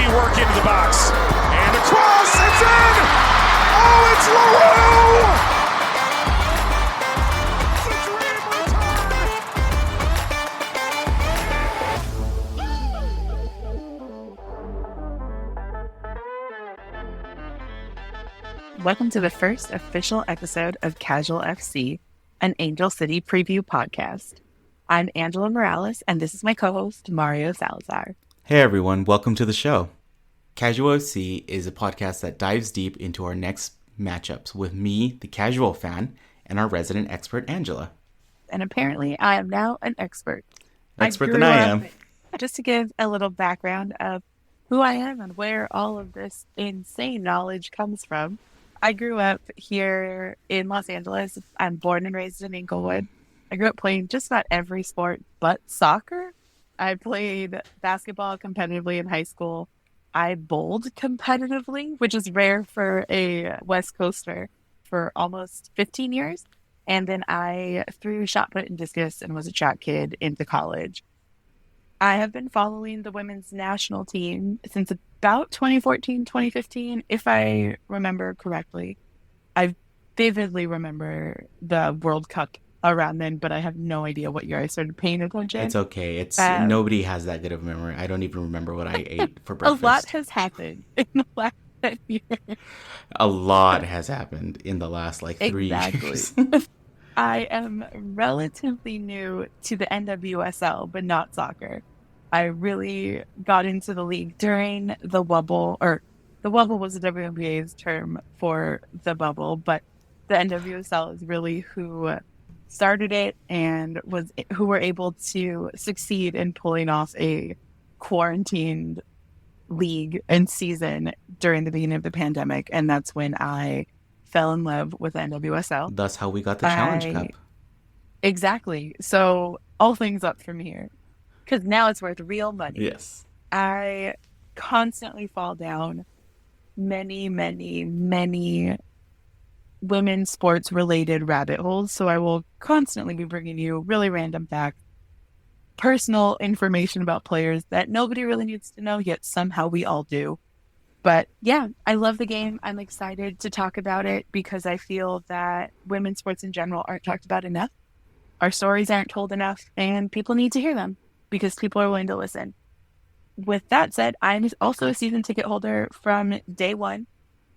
see work into the box. And the cross, it's in! Oh, it's LaRue! Welcome to the first official episode of Casual FC, an Angel City preview podcast. I'm Angela Morales, and this is my co-host, Mario Salazar. Hey everyone, welcome to the show. Casual FC is a podcast that dives deep into our next matchups with me, the casual fan, and our resident expert, Angela. And apparently, I am now an expert. Expert than I am. Just to give a little background of who I am and where all of this insane knowledge comes from. I grew up here in Los Angeles. I'm born and raised in Inglewood. I grew up playing just about every sport but soccer. I played basketball competitively in high school. I bowled competitively, which is rare for a West Coaster, for almost 15 years. And then I threw shot put and discus and was a track kid into college. I have been following the women's national team since about 2014, 2015, if I remember correctly. I vividly remember the World Cup around then, but I have no idea what year I started paying attention. It's okay. Nobody has that good of a memory. I don't even remember what I ate for breakfast. A lot has happened in the last 10 years. A lot has happened in the last 3 years. I am relatively new to the NWSL, but not soccer. I really got into the league during the Wubble, or the Wubble was the WNBA's term for the bubble, but the NWSL is really who started it and who were able to succeed in pulling off a quarantined league and season during the beginning of the pandemic. And that's when I fell in love with the NWSL. That's how we got the Challenge Cup. Exactly. So all things up from here, because now it's worth real money. Yes. I constantly fall down many, many, many women's sports related rabbit holes. So I will constantly be bringing you really random facts, personal information about players that nobody really needs to know, yet somehow we all do. But yeah, I love the game. I'm excited to talk about it because I feel that women's sports in general aren't talked about enough. Our stories aren't told enough, and people need to hear them because people are willing to listen. With that said, I'm also a season ticket holder from day one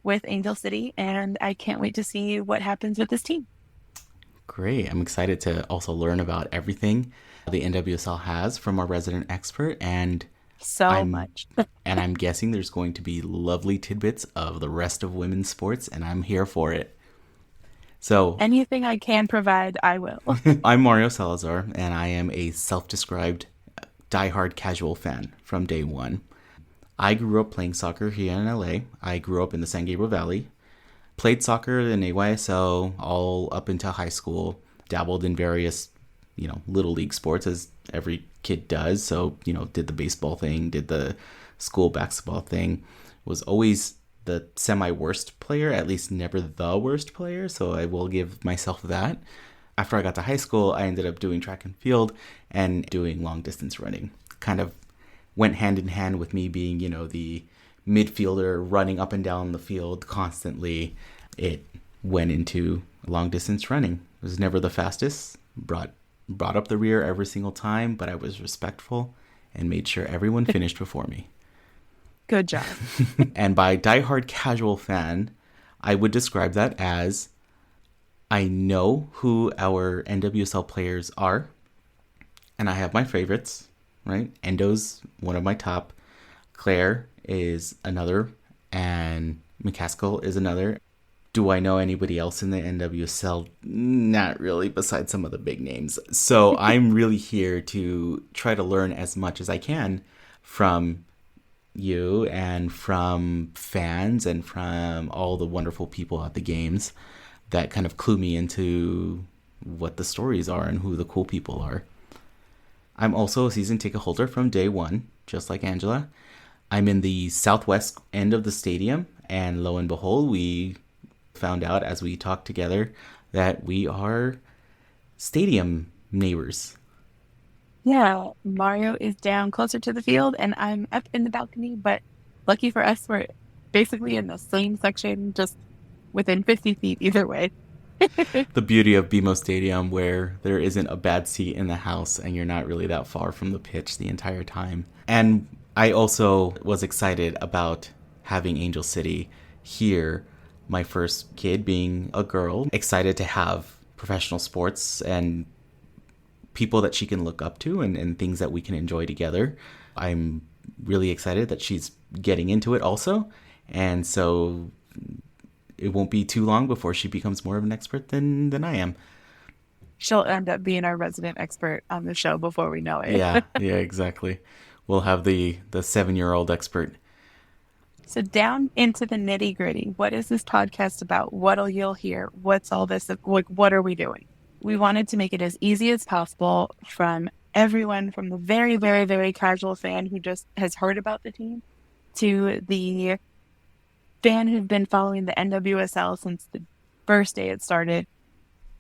with Angel City, and I can't wait to see what happens with this team. Great. I'm excited to also learn about everything the NWSL has from our resident expert, and much. And I'm guessing there's going to be lovely tidbits of the rest of women's sports, and I'm here for it. So anything I can provide, I will. I'm Mario Salazar, and I am a self-described diehard casual fan from day one. I grew up playing soccer here in LA. I grew up in the San Gabriel Valley. Played soccer in AYSO all up until high school. Dabbled in various, little league sports as every kid does. So, did the baseball thing, did the school basketball thing. Was always the semi-worst player, at least never the worst player. So I will give myself that. After I got to high school, I ended up doing track and field and doing long distance running. Kind of went hand in hand with me being, the midfielder running up and down the field constantly. It went into long distance running. It was never the fastest, brought up the rear every single time, but I was respectful and made sure everyone finished before me. Good job. And by diehard casual fan, I would describe that as I know who our NWSL players are, and I have my favorites, right? Endo's one of my top. Claire is another, and McCaskill is another. Do I know anybody else in the NWSL? Not really, besides some of the big names. So I'm really here to try to learn as much as I can from you and from fans and from all the wonderful people at the games that kind of clue me into what the stories are and who the cool people are. I'm also a season ticket holder from day one, just like Angela. I'm in the southwest end of the stadium, and lo and behold, we found out as we talked together that we are stadium neighbors. Yeah, Mario is down closer to the field, and I'm up in the balcony, but Lucky for us, we're basically in the same section, just within 50 feet either way. The beauty of BMO Stadium, where there isn't a bad seat in the house and you're not really that far from the pitch the entire time. And I also was excited about having Angel City here, my first kid being a girl, excited to have professional sports and people that she can look up to and things that we can enjoy together. I'm really excited that she's getting into it also. And so it won't be too long before she becomes more of an expert than I am. She'll end up being our resident expert on the show before we know it. Yeah, exactly. We'll have the 7-year-old expert. So down into the nitty gritty. What is this podcast about? What'll you'll hear? What's all this? Like, what are we doing? We wanted to make it as easy as possible from everyone, from the very, very, very casual fan who just has heard about the team to the fan who's been following the NWSL since the first day it started,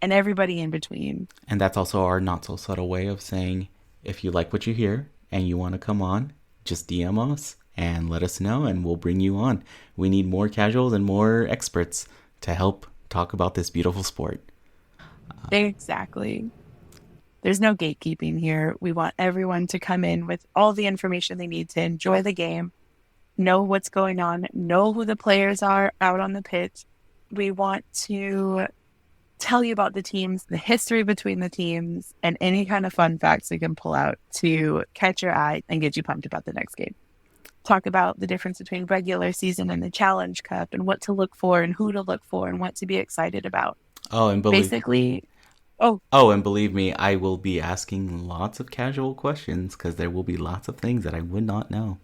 and everybody in between. And that's also our not so subtle way of saying, if you like what you hear and you want to come on, just DM us and let us know and we'll bring you on. We need more casuals and more experts to help talk about this beautiful sport. Exactly. There's no gatekeeping here. We want everyone to come in with all the information they need to enjoy the game, know what's going on, know who the players are out on the pitch. We want to tell you about the teams, the history between the teams, and any kind of fun facts we can pull out to catch your eye and get you pumped about the next game. Talk about the difference between regular season and the Challenge Cup and what to look for and who to look for and what to be excited about. Oh, and believe me, I will be asking lots of casual questions because there will be lots of things that I would not know.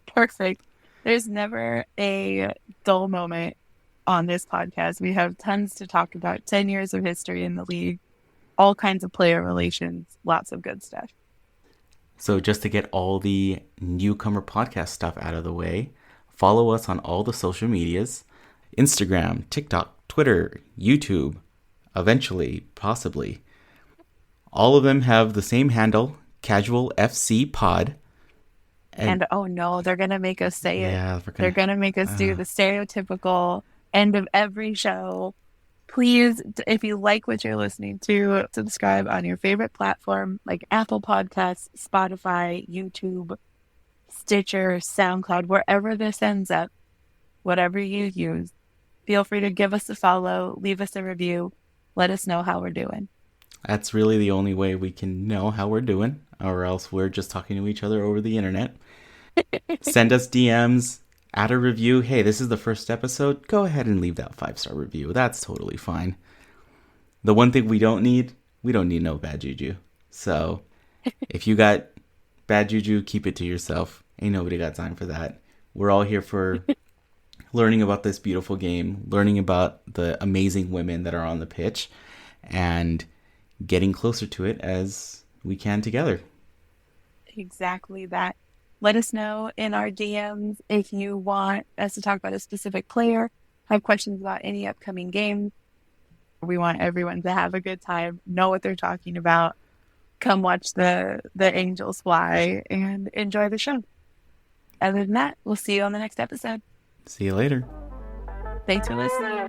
Perfect. There's never a dull moment on this podcast. We have tons to talk about. 10 years of history in the league, all kinds of player relations, lots of good stuff. So just to get all the newcomer podcast stuff out of the way, follow us on all the social medias, Instagram, TikTok, Twitter, YouTube, eventually, possibly. All of them have the same handle, Casual FC Pod. And oh no, they're going to make us say it. Yeah, they're going to make us do the stereotypical end of every show. Please, if you like what you're listening to, subscribe on your favorite platform like Apple Podcasts, Spotify, YouTube, Stitcher, SoundCloud, wherever this ends up, whatever you use. Feel free to give us a follow, leave us a review, let us know how we're doing. That's really the only way we can know how we're doing, or else we're just talking to each other over the internet. Send us DMs, add a review. Hey, this is the first episode. Go ahead and leave that 5-star review. That's totally fine. The one thing we don't need no bad juju. So if you got bad juju, keep it to yourself. Ain't nobody got time for that. We're all here for learning about this beautiful game, learning about the amazing women that are on the pitch, and getting closer to it as we can together. Exactly that. Let us know in our DMs if you want us to talk about a specific player, have questions about any upcoming games. We want everyone to have a good time, know what they're talking about, come watch the Angels fly, and enjoy the show. Other than that, we'll see you on the next episode. See you later. Thanks for listening.